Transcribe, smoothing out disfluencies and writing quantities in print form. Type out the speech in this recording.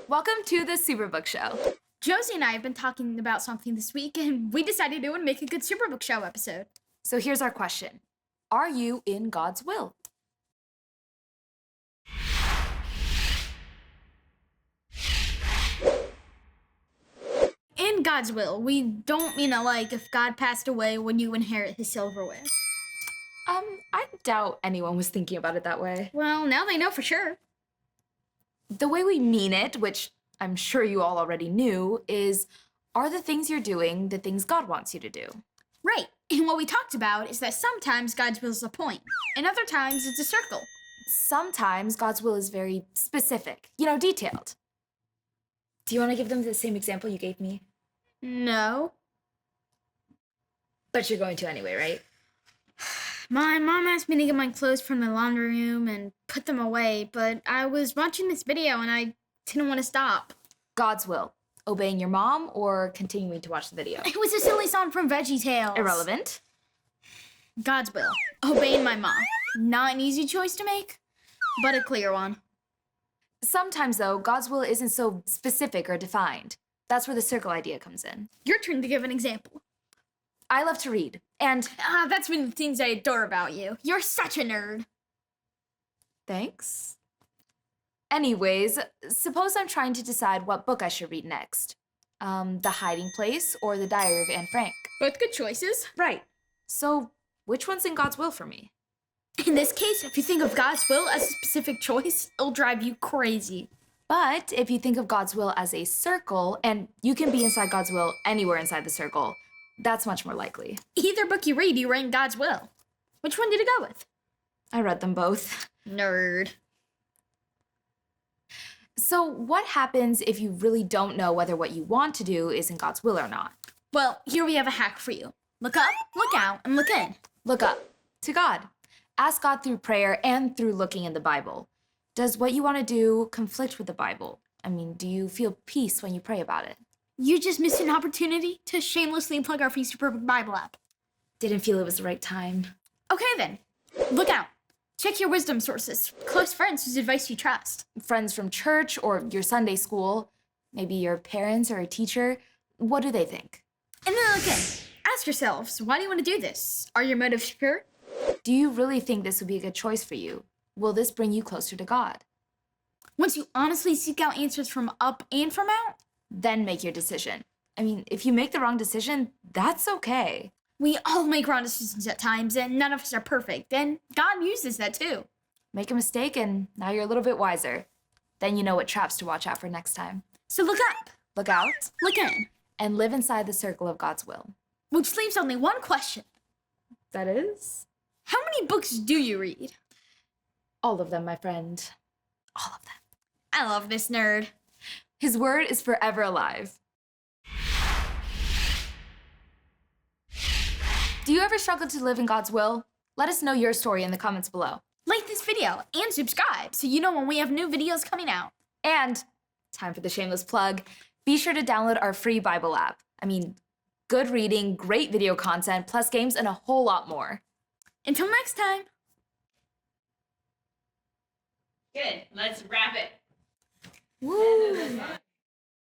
Welcome to the Superbook Show. Josie and I have been talking about something this week, and we decided it would make a good Superbook Show episode. So here's our question. Are you in God's will? In God's will, we don't mean like if God passed away, would you inherit his silverware? I doubt anyone was thinking about it that way. Well, now they know for sure. The way we mean it, which I'm sure you all already knew, is are the things you're doing the things God wants you to do? Right. And what we talked about is that sometimes God's will is a point, and other times it's a circle. Sometimes God's will is very specific, detailed. Do you want to give them the same example you gave me? No. But you're going to anyway, right? My mom asked me to get my clothes from the laundry room and put them away, but I was watching this video and I didn't want to stop. God's will. Obeying your mom or continuing to watch the video? It was a silly song from VeggieTales. Irrelevant. God's will. Obeying my mom. Not an easy choice to make, but a clear one. Sometimes, though, God's will isn't so specific or defined. That's where the circle idea comes in. Your turn to give an example. I love to read, and... That's one of the things I adore about you. You're such a nerd. Thanks. Anyways, suppose I'm trying to decide what book I should read next. The Hiding Place or The Diary of Anne Frank. Both good choices. Right. So, which one's in God's will for me? In this case, if you think of God's will as a specific choice, it'll drive you crazy. But if you think of God's will as a circle, and you can be inside God's will anywhere inside the circle, that's much more likely. Either book you read, you rank God's will. Which one did it go with? I read them both. Nerd. So what happens if you really don't know whether what you want to do is in God's will or not? Well, here we have a hack for you. Look up, look out, and look in. Look up to God. Ask God through prayer and through looking in the Bible. Does what you want to do conflict with the Bible? I mean, do you feel peace when you pray about it? You just missed an opportunity to shamelessly plug our free Superbook Bible app. Didn't feel it was the right time. Okay then, look out. Check your wisdom sources, close friends whose advice you trust. Friends from church or your Sunday school, maybe your parents or a teacher. What do they think? And then look in. Ask yourselves, why do you want to do this? Are your motives pure? Do you really think this would be a good choice for you? Will this bring you closer to God? Once you honestly seek out answers from up and from out, then make your decision. I mean, if you make the wrong decision, that's okay. We all make wrong decisions at times, and none of us are perfect, and God uses that too. Make a mistake, and now you're a little bit wiser. Then you know what traps to watch out for next time. So look up, Look out, look in, and live inside the circle of God's will. which leaves only one question. That is? How many books do you read? All of them, my friend. All of them. I love this nerd. His word is forever alive. Do you ever struggle to live in God's will? Let us know your story in the comments below. Like this video and subscribe so you know when we have new videos coming out. And, time for the shameless plug, be sure to download our free Bible app. I mean, good reading, great video content, plus games, and a whole lot more. Until next time. Good. Let's wrap it. Woo!